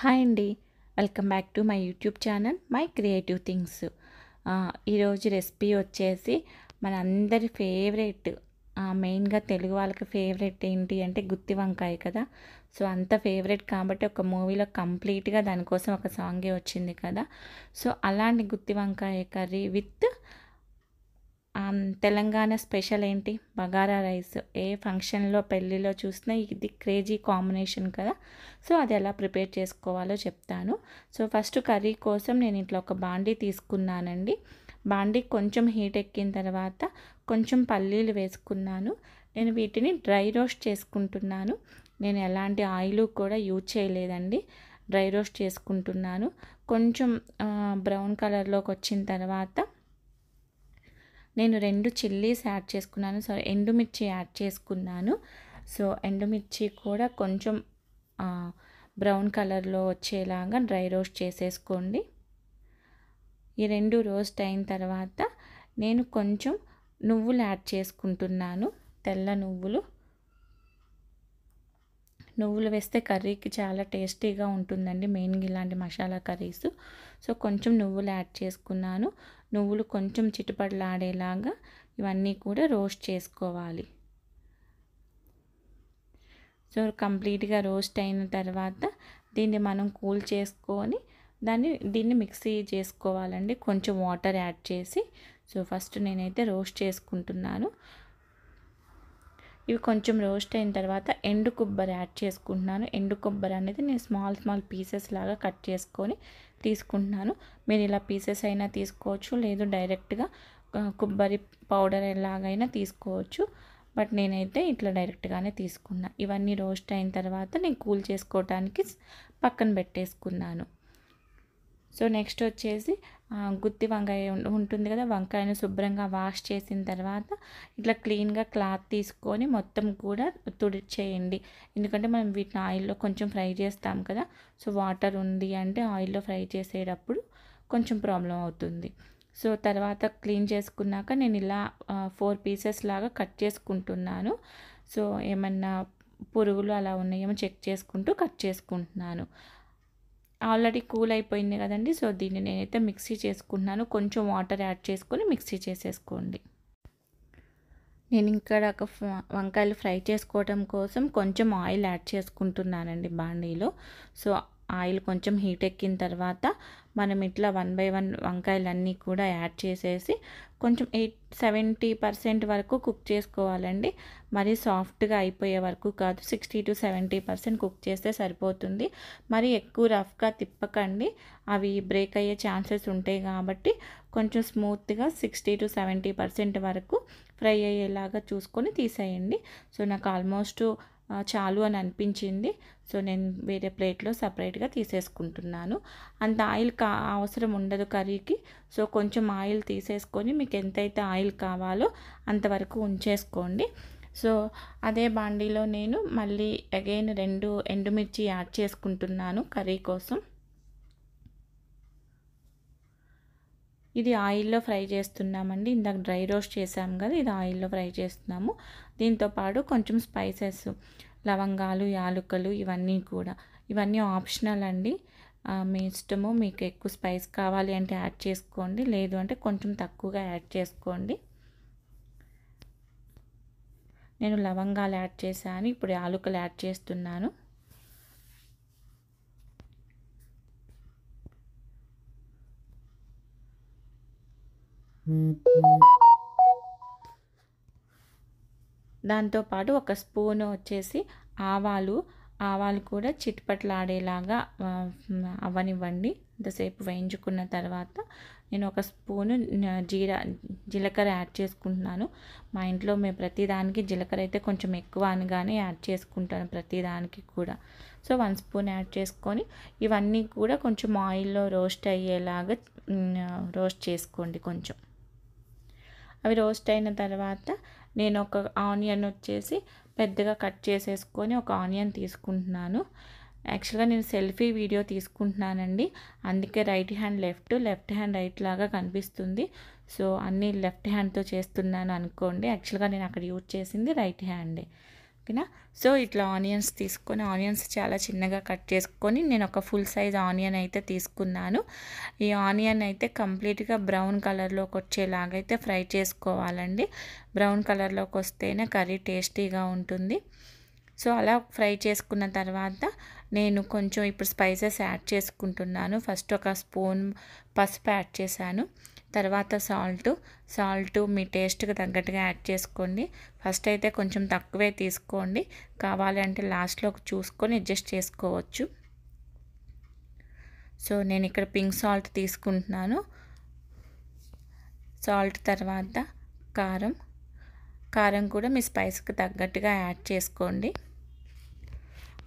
Hi అండి. Welcome back to my YouTube channel my creative things. ఈరోజు recipe వచ్చేసి మనందరి ఫేవరెట్, మెయిన్గా తెలుగు వాళ్ళకి ఫేవరెట్ ఏంటి అంటే గుత్తి వంకాయ కదా. సో అంత ఫేవరెట్ కాబట్టి ఒక మూవీలో కంప్లీట్గా దానికోసం ఒక సాంగే వచ్చింది కదా. సో అలాంటి గుత్తి వంకాయ కర్రీ విత్ తెలంగాణ స్పెషల్ ఏంటి బగారా రైస్. ఏ ఫంక్షన్లో పెళ్ళిలో చూసినా ఇది క్రేజీ కాంబినేషన్ కదా. సో అది ఎలా ప్రిపేర్ చేసుకోవాలో చెప్తాను. సో ఫస్ట్ కర్రీ కోసం నేను ఇట్లా ఒక బాండీ తీసుకున్నానండి. బాండీ కొంచెం హీట్ ఎక్కిన తర్వాత కొంచెం పల్లీలు వేసుకున్నాను. నేను వీటిని డ్రై రోస్ట్ చేసుకుంటున్నాను. నేను ఎలాంటి ఆయిల్ కూడా యూజ్ చేయలేదండి. డ్రై రోస్ట్ చేసుకుంటున్నాను. కొంచెం బ్రౌన్ కలర్లోకి వచ్చిన తర్వాత నేను 2 చిల్లీస్ యాడ్ చేసుకున్నాను. ఎండుమిర్చి యాడ్ చేసుకున్నాను. సో ఎండుమిర్చి కూడా కొంచెం బ్రౌన్ కలర్లో వచ్చేలాగా డ్రై రోస్ట్ చేసేసుకోండి. ఈ 2 రోస్ట్ అయిన తర్వాత నేను కొంచెం నువ్వులు యాడ్ చేసుకుంటున్నాను. తెల్ల నువ్వులు వేస్తే కర్రీకి చాలా టేస్టీగా ఉంటుందండి, మెయిన్గా ఇలాంటి మసాలా కర్రీస్. సో కొంచెం నువ్వులు యాడ్ చేసుకున్నాను. నువ్వులు కొంచెం చిటపటలాడేలాగా ఇవన్నీ కూడా రోస్ట్ చేసుకోవాలి. సో కంప్లీట్గా రోస్ట్ అయిన తర్వాత దీన్ని మనం కూల్ చేసుకొని దీన్ని మిక్సీ చేసుకోవాలండి, కొంచెం వాటర్ యాడ్ చేసి. సో ఫస్ట్ నేనైతే రోస్ట్ చేసుకుంటున్నాను. ఇవి కొంచెం రోస్ట్ అయిన తర్వాత ఎండు కొబ్బరి యాడ్ చేసుకుంటున్నాను. ఎండు కొబ్బరి అనేది నేను స్మాల్ పీసెస్ లాగా కట్ చేసుకొని తీసుకుంటున్నాను. మీరు ఇలా పీసెస్ అయినా తీసుకోవచ్చు, లేదు డైరెక్ట్గా కొబ్బరి పౌడర్ ఎలాగైనా తీసుకోవచ్చు. బట్ నేనైతే ఇట్లా డైరెక్ట్గానే తీసుకున్నా. ఇవన్నీ రోస్ట్ అయిన తర్వాత నేను కూల్ చేసుకోవడానికి పక్కన పెట్టేసుకున్నాను. సో నెక్స్ట్ వచ్చేసి గుత్తి వంకాయ ఉంటుంది కదా, వంకాయను శుభ్రంగా వాష్ చేసిన తర్వాత ఇట్లా క్లీన్గా క్లాత్ తీసుకొని మొత్తం కూడా తుడిచేయండి. ఎందుకంటే మనం వీటిని ఆయిల్లో కొంచెం ఫ్రై చేస్తాం కదా. సో వాటర్ ఉంది అంటే ఆయిల్లో ఫ్రై చేసేటప్పుడు కొంచెం ప్రాబ్లం అవుతుంది. సో తర్వాత క్లీన్ చేసుకున్నాక నేను ఇలా 4 పీసెస్ లాగా కట్ చేసుకుంటున్నాను. సో ఏమన్నా పురుగులు అలా ఉన్నాయేమో చెక్ చేసుకుంటూ కట్ చేసుకుంటున్నాను. ఆల్రెడీ కూల్ అయిపోయింది కదండి. సో దీన్ని నేనైతే మిక్సీ చేసుకుంటున్నాను. కొంచెం వాటర్ యాడ్ చేసుకొని మిక్సీ చేసేసుకోండి. నేను ఇక్కడ ఒక వంకాయలు ఫ్రై చేసుకోవడం కోసం కొంచెం ఆయిల్ యాడ్ చేసుకుంటున్నానండి బాండీలో. సో ఆయిల్ కొంచెం హీట్ ఎక్కిన తర్వాత మనం ఇట్లా 1 బై 1 వంకాయలన్నీ కూడా యాడ్ చేసేసి కొంచెం 70% వరకు కుక్ చేసుకోవాలండి. మరీ సాఫ్ట్గా అయిపోయే వరకు కాదు, 60 to 70% కుక్ చేస్తే సరిపోతుంది. మరి ఎక్కువ రఫ్గా తిప్పకండి, అవి బ్రేక్ అయ్యే ఛాన్సెస్ ఉంటాయి. కాబట్టి కొంచెం స్మూత్గా 60 to 70% వరకు ఫ్రై అయ్యేలాగా చూసుకొని తీసేయండి. సో నాకు ఆల్మోస్ట్ చాలు అని అనిపించింది. సో నేను వేరే ప్లేట్లో సపరేట్గా తీసేసుకుంటున్నాను. అంత ఆయిల్ అవసరం ఉండదు కర్రీకి. సో కొంచెం ఆయిల్ తీసేసుకొని మీకు ఎంతైతే ఆయిల్ కావాలో అంతవరకు ఉంచేసుకోండి. సో అదే బాండీలో నేను మళ్ళీ అగైన్ 2 ఎండుమిర్చి యాడ్ చేసుకుంటున్నాను కర్రీ కోసం. ఇది ఆయిల్లో ఫ్రై చేస్తున్నామండి. ఇందాక డ్రై రోస్ట్ చేసాము కదా, ఇది ఆయిల్లో ఫ్రై చేస్తున్నాము. దీంతోపాటు కొంచెం స్పైసెస్, లవంగాలు, యాలకులు ఇవన్నీ ఆప్షనల్ అండి. మీ ఇష్టము, మీకు ఎక్కువ స్పైస్ కావాలి అంటే యాడ్ చేసుకోండి, లేదు అంటే కొంచెం తక్కువగా యాడ్ చేసుకోండి. నేను లవంగాలు యాడ్ చేశాను, ఇప్పుడు యాలకులు యాడ్ చేస్తున్నాను. దాంతోపాటు ఒక స్పూన్ వచ్చేసి ఆవాలు కూడా చిట్పట్లాడేలాగా అవ్వనివ్వండి. ఇంతసేపు వేయించుకున్న తర్వాత నేను ఒక స్పూను జీలకర్ర యాడ్ చేసుకుంటున్నాను. మా ఇంట్లో మేము ప్రతిదానికి జీలకర్ర అయితే కొంచెం ఎక్కువ అనగానే యాడ్ చేసుకుంటాను ప్రతిదానికి కూడా. సో 1 స్పూన్ యాడ్ చేసుకొని ఇవన్నీ కూడా కొంచెం ఆయిల్లో రోస్ట్ అయ్యేలాగా రోస్ట్ చేసుకోండి. కొంచెం అవి రోస్ట్ అయిన తర్వాత నేను ఒక ఆనియన్ వచ్చేసి పెద్దగా కట్ చేసేసుకొని ఒక ఆనియన్ తీసుకుంటున్నాను. యాక్చువల్గా నేను సెల్ఫీ వీడియో తీసుకుంటున్నానండి, అందుకే right hand left hand right లాగా కనిపిస్తుంది. సో అన్నీ లెఫ్ట్ హ్యాండ్తో చేస్తున్నాను అనుకోండి. యాక్చువల్గా నేను అక్కడ యూజ్ చేసింది రైట్ హ్యాండే. ఓకేనా. సో ఇట్లా ఆనియన్స్ తీసుకొని, ఆనియన్స్ చాలా చిన్నగా కట్ చేసుకొని నేను ఒక ఫుల్ సైజ్ ఆనియన్ అయితే తీసుకున్నాను. ఈ ఆనియన్ అయితే కంప్లీట్గా బ్రౌన్ కలర్లోకి వచ్చేలాగా అయితే ఫ్రై చేసుకోవాలండి. బ్రౌన్ కలర్లోకి వస్తేనే కర్రీ టేస్టీగా ఉంటుంది. సో అలా ఫ్రై చేసుకున్న తర్వాత నేను కొంచెం ఇప్పుడు స్పైసెస్ యాడ్ చేసుకుంటున్నాను. ఫస్ట్ ఒక స్పూన్ పసుపు యాడ్ చేశాను. తర్వాత సాల్ట్ మీ టేస్ట్కి తగ్గట్టుగా యాడ్ చేసుకోండి. ఫస్ట్ అయితే కొంచెం తక్కువే తీసుకోండి, కావాలంటే లాస్ట్లో చూసుకొని అడ్జస్ట్ చేసుకోవచ్చు. సో నేను ఇక్కడ పింక్ సాల్ట్ తీసుకుంటున్నాను. సాల్ట్ తర్వాత కారం కూడా మీ స్పైస్కి తగ్గట్టుగా యాడ్ చేసుకోండి.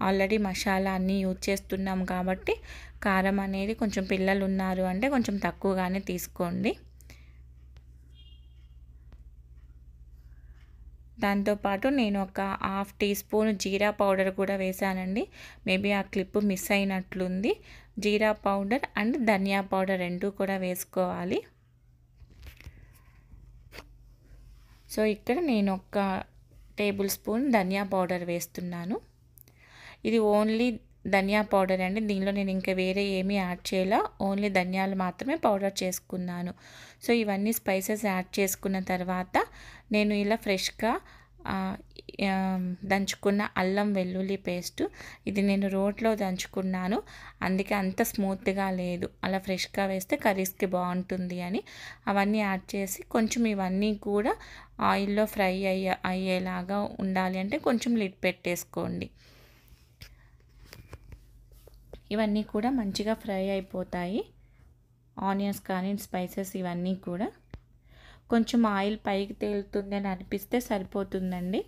ఆల్రెడీ మసాలా అన్నీ యూజ్ చేస్తున్నాం కాబట్టి కారం అనేది కొంచెం పిల్లలు ఉన్నారు అంటే కొంచెం తక్కువగానే తీసుకోండి. దాంతోపాటు నేను ఒక half teaspoon jeera powder కూడా వేసానండి. మేబీ ఆ క్లిప్ మిస్ అయినట్లుంది. Jeera powder and dhaniya powder రెండు కూడా వేసుకోవాలి. సో ఇక్కడ నేను ఒక టేబుల్ స్పూన్ ధనియా పౌడర్ వేస్తున్నాను. ఇది ఓన్లీ ధనియా పౌడర్ అండి, దీనిలో నేను ఇంకా వేరే ఏమీ యాడ్ చేయలే, ఓన్లీ ధనియాలు మాత్రమే పౌడర్ చేసుకున్నాను. సో ఇవన్నీ స్పైసెస్ యాడ్ చేసుకున్న తర్వాత నేను ఇలా ఫ్రెష్గా దంచుకున్న అల్లం వెల్లుల్లి పేస్ట్, ఇది నేను రోట్లో దంచుకున్నాను, అందుకే అంత స్మూత్గా లేదు, అలా ఫ్రెష్గా వేస్తే కర్రీస్కి బాగుంటుంది అని అవన్నీ యాడ్ చేసి కొంచెం ఇవన్నీ కూడా ఆయిల్లో ఫ్రై అయ్యేలాగా ఉండాలి అంటే కొంచెం లిడ్ పెట్టేసుకోండి. ఇవన్నీ కూడా మంచిగా ఫ్రై అయిపోతాయి. ఆనియన్స్ కానీ స్పైసెస్ ఇవన్నీ కూడా కొంచెం ఆయిల్ పైకి తేలుతుంది అని అనిపిస్తే సరిపోతుందండి.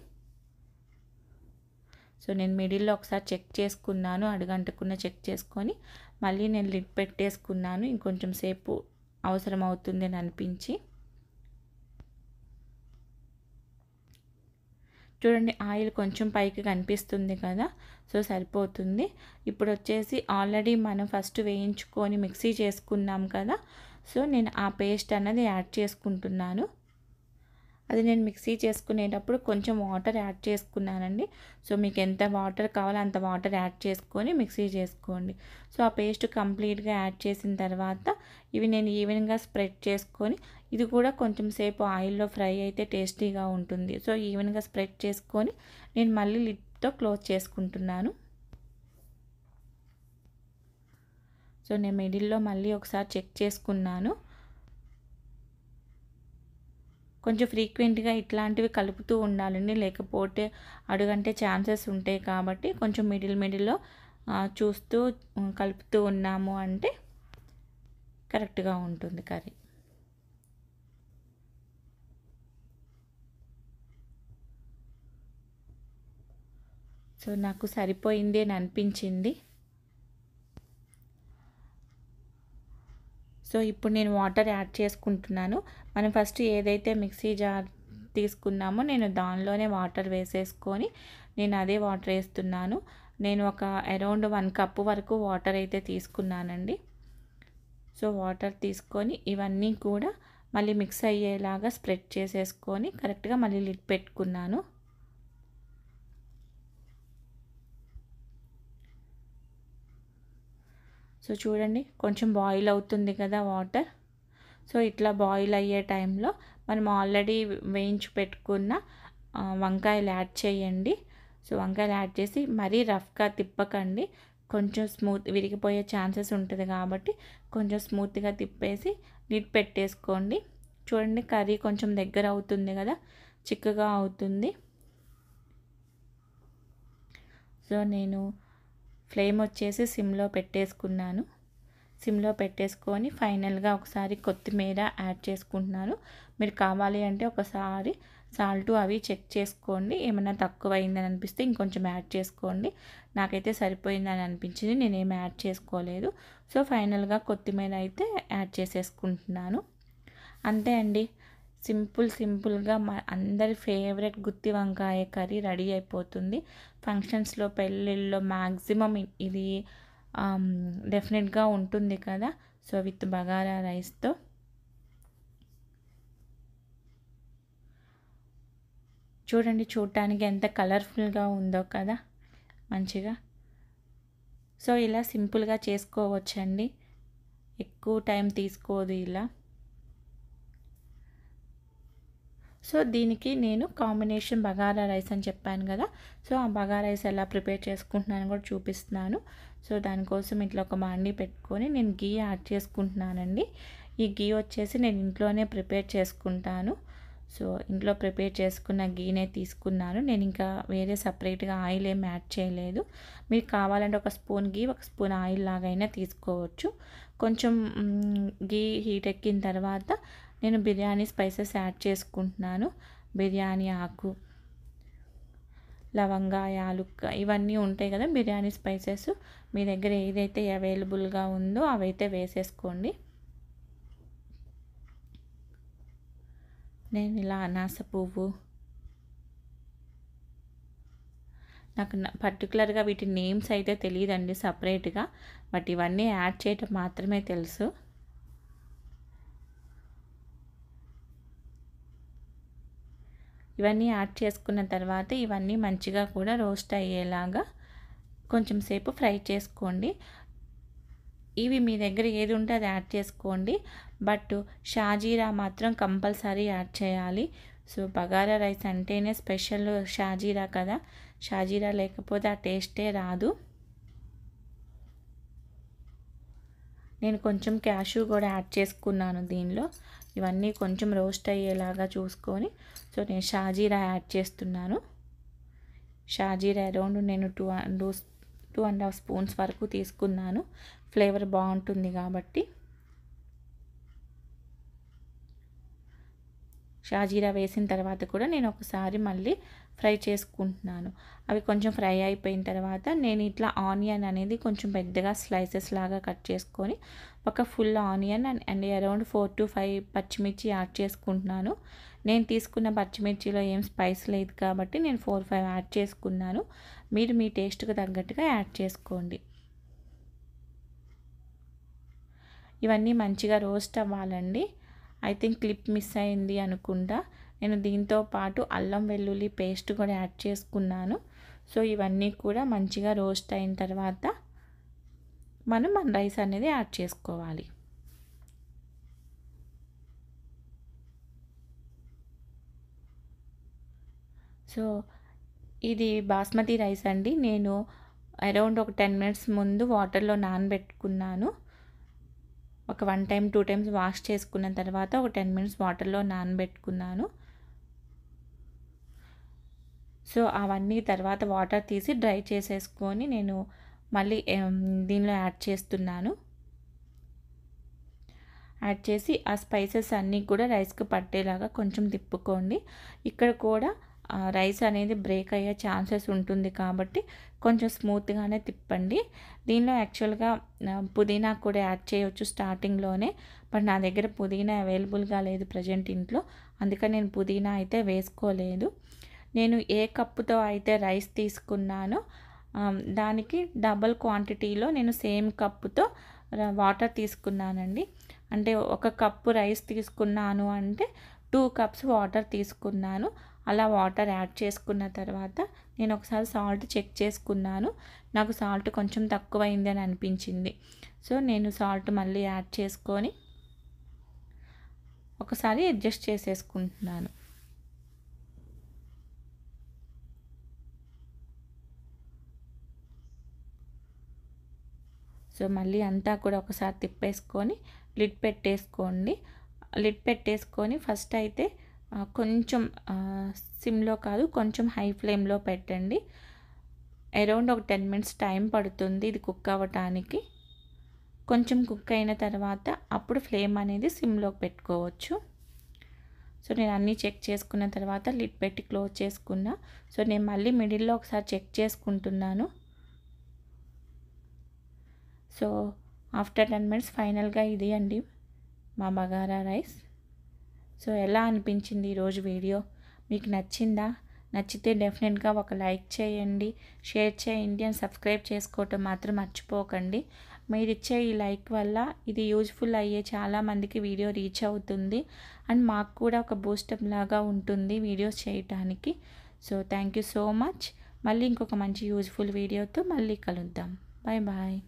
సో నేను మిడిల్లో ఒకసారి చెక్ చేసుకున్నాను, అడుగంటకుండా చెక్ చేసుకొని మళ్ళీ నేను లిడ్ పెట్టేసుకున్నాను, ఇంకొంచెం సేపు అవసరం అవుతుంది అని అనిపించి. చూడండి ఆయిల్ కొంచెం పైకి కనిపిస్తుంది కదా, సో సరిపోతుంది. ఇప్పుడు వచ్చేసి ఆల్రెడీ మనం ఫస్ట్ వేయించుకొని మిక్సీ చేసుకున్నాం కదా, సో నేను ఆ పేస్ట్ అన్నది యాడ్ చేసుకుంటున్నాను. అది నేను మిక్సీ చేసుకునేటప్పుడు కొంచెం వాటర్ యాడ్ చేసుకున్నానండి. సో మీకు ఎంత వాటర్ కావాలో అంత వాటర్ యాడ్ చేసుకొని మిక్సీ చేసుకోండి. సో ఆ పేస్ట్ కంప్లీట్గా యాడ్ చేసిన తర్వాత ఇవి నేను ఈవెన్గా స్ప్రెడ్ చేసుకొని, ఇది కూడా కొంచెం సేపు ఆయిల్లో ఫ్రై అయితే టేస్టీగా ఉంటుంది. సో ఈవెన్గా స్ప్రెడ్ చేసుకొని నేను మళ్ళీ లిడ్తో క్లోజ్ చేసుకుంటున్నాను. సో నేను మిడిల్లో మళ్ళీ ఒకసారి చెక్ చేసుకున్నాను. కొంచెం ఫ్రీక్వెంట్గా ఇట్లాంటివి కలుపుతూ ఉండాలండి, లేకపోతే అడుగంటే ఛాన్సెస్ ఉంటాయి. కాబట్టి కొంచెం మిడిల్లో చూస్తూ కలుపుతూ ఉన్నాము అంటే కరెక్ట్గా ఉంటుంది కర్రీ. సో నాకు సరిపోయింది అని అనిపించింది. సో ఇప్పుడు నేను వాటర్ యాడ్ చేసుకుంటున్నాను. మనం ఫస్ట్ ఏదైతే మిక్సీ జార్ తీసుకున్నామో నేను దానిలోనే వాటర్ వేసేసుకొని నేను అదే వాటర్ వేస్తున్నాను. నేను ఒక అరౌండ్ 1 కప్ వరకు వాటర్ అయితే తీసుకున్నానండి. సో వాటర్ తీసుకొని ఇవన్నీ కూడా మళ్ళీ మిక్స్ అయ్యేలాగా స్ప్రెడ్ చేసేసుకొని కరెక్ట్గా మళ్ళీ లిడ్ పెట్టుకున్నాను. సో చూడండి కొంచెం బాయిల్ అవుతుంది కదా వాటర్. సో ఇట్లా బాయిల్ అయ్యే టైంలో మనం ఆల్రెడీ వేయించి పెట్టుకున్న వంకాయలు యాడ్ చేయండి. సో వంకాయలు యాడ్ చేసి మరీ రఫ్గా తిప్పకండి, కొంచెం విరిగిపోయే ఛాన్సెస్ ఉంటుంది కాబట్టి కొంచెం స్మూత్గా తిప్పేసి లిడ్ పెట్టేసుకోండి. చూడండి కర్రీ కొంచెం దగ్గర అవుతుంది కదా, చిక్కగా అవుతుంది. సో నేను ఫ్లేమ్ వచ్చేసి సిమ్లో పెట్టేసుకున్నాను. సిమ్లో పెట్టేసుకొని ఫైనల్గా ఒకసారి కొత్తిమీర యాడ్ చేసుకుంటున్నాను. మీరు కావాలి అంటే ఒకసారి సాల్ట్ అవి చెక్ చేసుకోండి, ఏమైనా తక్కువైందని అనిపిస్తే ఇంకొంచెం యాడ్ చేసుకోండి. నాకైతే సరిపోయిందని అనిపించింది, నేనేమి యాడ్ చేసుకోలేదు. సో ఫైనల్గా కొత్తిమీర అయితే యాడ్ చేసేసుకుంటున్నాను. అంతే అండి, సింపుల్గా అందరి ఫేవరెట్ గుత్తి వంకాయ కర్రీ రెడీ అయిపోతుంది. ఫంక్షన్స్లో పెళ్ళిళ్ళలో మ్యాక్సిమం ఇది డెఫినెట్గా ఉంటుంది కదా. సో విత్ బగారా రైస్తో చూడండి, చూడటానికి ఎంత కలర్ఫుల్గా ఉందో కదా, మంచిగా. సో ఇలా సింపుల్గా చేసుకోవచ్చండి, ఎక్కువ టైం తీసుకోదు ఇలా. సో దీనికి నేను కాంబినేషన్ బగారా రైస్ అని చెప్పాను కదా, సో ఆ బగారా రైస్ ఎలా ప్రిపేర్ చేసుకుంటున్నాను కూడా చూపిస్తున్నాను. సో దానికోసం ఇట్లా ఒక బాండీ పెట్టుకొని నేను గీ యాడ్ చేసుకుంటున్నానండి. ఈ గీ వచ్చేసి నేను ఇంట్లోనే ప్రిపేర్ చేసుకుంటాను. సో ఇంట్లో ప్రిపేర్ చేసుకున్న గీనే తీసుకున్నాను. నేను ఇంకా వేరే సపరేట్గా ఆయిల్ ఏమి యాడ్ చేయలేదు. మీకు కావాలంటే ఒక స్పూన్ గీ, ఒక స్పూన్ ఆయిల్ లాగైనా తీసుకోవచ్చు. కొంచెం గీ హీట్ ఎక్కిన తర్వాత నేను బిర్యానీ స్పైసెస్ యాడ్ చేసుకుంటున్నాను. బిర్యానీ ఆకు, లవంగా, యాలుక్క ఇవన్నీ ఉంటాయి కదా బిర్యానీ స్పైసెస్. మీ దగ్గర ఏదైతే అవైలబుల్గా ఉందో అవైతే వేసేసుకోండి. నేను ఇలా అనాస పువ్వు, నాకు పర్టికులర్గా వీటి నేమ్స్ అయితే తెలియదండి సపరేట్గా, బట్ ఇవన్నీ యాడ్ చేయటం మాత్రమే తెలుసు. ఇవన్నీ యాడ్ చేసుకున్న తర్వాత ఇవన్నీ మంచిగా కూడా రోస్ట్ అయ్యేలాగా కొంచెం సేపు ఫ్రై చేసుకోండి. ఇవి మీ దగ్గర ఏది ఉంటే అది యాడ్ చేసుకోండి, బట్ షాజీరా మాత్రం కంపల్సరీ యాడ్ చేయాలి. సో బగారా రైస్ అంటేనే స్పెషల్ షాజీరా కదా, షాజీరా లేకపోతే ఆ టేస్టే రాదు. నేను కొంచెం క్యాషు కూడా యాడ్ చేసుకున్నాను దీనిలో. ఇవన్నీ కొంచెం రోస్ట్ అయ్యేలాగా చూసుకొని, సో నేను షాజీరా యాడ్ చేస్తున్నాను. షాజీరా అరౌండ్ నేను 2.5 స్పూన్స్ వరకు తీసుకున్నాను, ఫ్లేవర్ బాగుంటుంది కాబట్టి. షాజీరా వేసిన తర్వాత కూడా నేను ఒకసారి మళ్ళీ ఫ్రై చేసుకుంటున్నాను. అవి కొంచెం ఫ్రై అయిపోయిన తర్వాత నేను ఇట్లా ఆనియన్ అనేది కొంచెం పెద్దగా స్లైసెస్ లాగా కట్ చేసుకొని ఒక full onion and around 4 to 5 పచ్చిమిర్చి యాడ్ చేసుకుంటున్నాను. నేను తీసుకున్న పచ్చిమిర్చిలో ఏం స్పైస్ లేదు కాబట్టి నేను 4-5 యాడ్ చేసుకున్నాను. మీరు మీ టేస్ట్కి తగ్గట్టుగా యాడ్ చేసుకోండి. ఇవన్నీ మంచిగా రోస్ట్ అవ్వాలండి. ఐ థింక్ క్లిప్ మిస్ అయింది అనుకుంటా. నేను దీంతో పాటు అల్లం వెల్లుల్లి పేస్ట్ కూడా యాడ్ చేసుకున్నాను. సో ఇవన్నీ కూడా మంచిగా రోస్ట్ అయిన తర్వాత మన రైస్ అనేది యాడ్ చేసుకోవాలి. సో ఇది బాస్మతి రైస్ అండి. నేను అరౌండ్ ఒక 10 minutes ముందు వాటర్లో నానబెట్టుకున్నాను. ఒక 1 time 2 times వాష్ చేసుకున్న తర్వాత ఒక 10 minutes వాటర్లో నానబెట్టుకున్నాను. సో అవన్నీ తర్వాత వాటర్ తీసి డ్రై చేసేసుకొని నేను మళ్ళీ దీనిలో యాడ్ చేస్తున్నాను. యాడ్ చేసి ఆ స్పైసెస్ అన్నీ కూడా రైస్కి పట్టేలాగా కొంచెం తిప్పుకోండి. ఇక్కడ కూడా రైస్ అనేది బ్రేక్ అయ్యే ఛాన్సెస్ ఉంటుంది కాబట్టి కొంచెం స్మూత్గానే తిప్పండి. దీనిలో యాక్చువల్గా పుదీనా కూడా యాడ్ చేయవచ్చు స్టార్టింగ్లోనే, బట్ నా దగ్గర పుదీనా అవైలబుల్గా లేదు ప్రజెంట్ ఇంట్లో, అందుకని నేను పుదీనా అయితే వేసుకోలేదు. నేను ఏ కప్పుతో అయితే రైస్ తీసుకున్నానో దానికి డబల్ క్వాంటిటీలో నేను సేమ్ కప్పుతో వాటర్ తీసుకున్నానండి. అంటే 1 కప్పు రైస్ తీసుకున్నాను అంటే 2 cups వాటర్ తీసుకున్నాను. అలా వాటర్ యాడ్ చేసుకున్న తర్వాత నేను ఒకసారి సాల్ట్ చెక్ చేసుకున్నాను. నాకు సాల్ట్ కొంచెం తక్కువైంది అని అనిపించింది. సో నేను సాల్ట్ మళ్ళీ యాడ్ చేసుకొని ఒకసారి అడ్జస్ట్ చేసేసుకుంటున్నాను. సో మళ్ళీ అంతా కూడా ఒకసారి తిప్పేసుకొని లిడ్ పెట్టేసుకోండి. లిడ్ పెట్టేసుకొని ఫస్ట్ అయితే కొంచెం సిమ్లో కాదు కొంచెం హై ఫ్లేమ్లో పెట్టండి. అరౌండ్ ఒక 10 minutes టైం పడుతుంది ఇది కుక్ అవ్వటానికి. కొంచెం కుక్ అయిన తర్వాత అప్పుడు ఫ్లేమ్ అనేది సిమ్లోకి పెట్టుకోవచ్చు. సో నేను అన్నీ చెక్ చేసుకున్న తర్వాత లిడ్ పెట్టి క్లోజ్ చేసుకున్నా. సో నేను మళ్ళీ మిడిల్లో ఒకసారి చెక్ చేసుకుంటున్నాను. సో ఆఫ్టర్ 10 minutes ఫైనల్గా ఇది అండి మా బగారా రైస్. సో ఎలా అనిపించింది ఈరోజు వీడియో? మీకు నచ్చిందా? నచ్చితే డెఫినెట్గా ఒక లైక్ చేయండి, షేర్ చేయండి అండ్ సబ్స్క్రైబ్ చేసుకోవటం మాత్రం మర్చిపోకండి. మీరు ఇచ్చే ఈ లైక్ వల్ల ఇది యూజ్ఫుల్ అయ్యే చాలామందికి వీడియో రీచ్ అవుతుంది అండ్ మాకు కూడా ఒక బూస్టప్ లాగా ఉంటుంది వీడియోస్ చేయటానికి. So thank you so much. మళ్ళీ ఇంకొక మంచి యూజ్ఫుల్ వీడియోతో మళ్ళీ కలుద్దాం. Bye bye.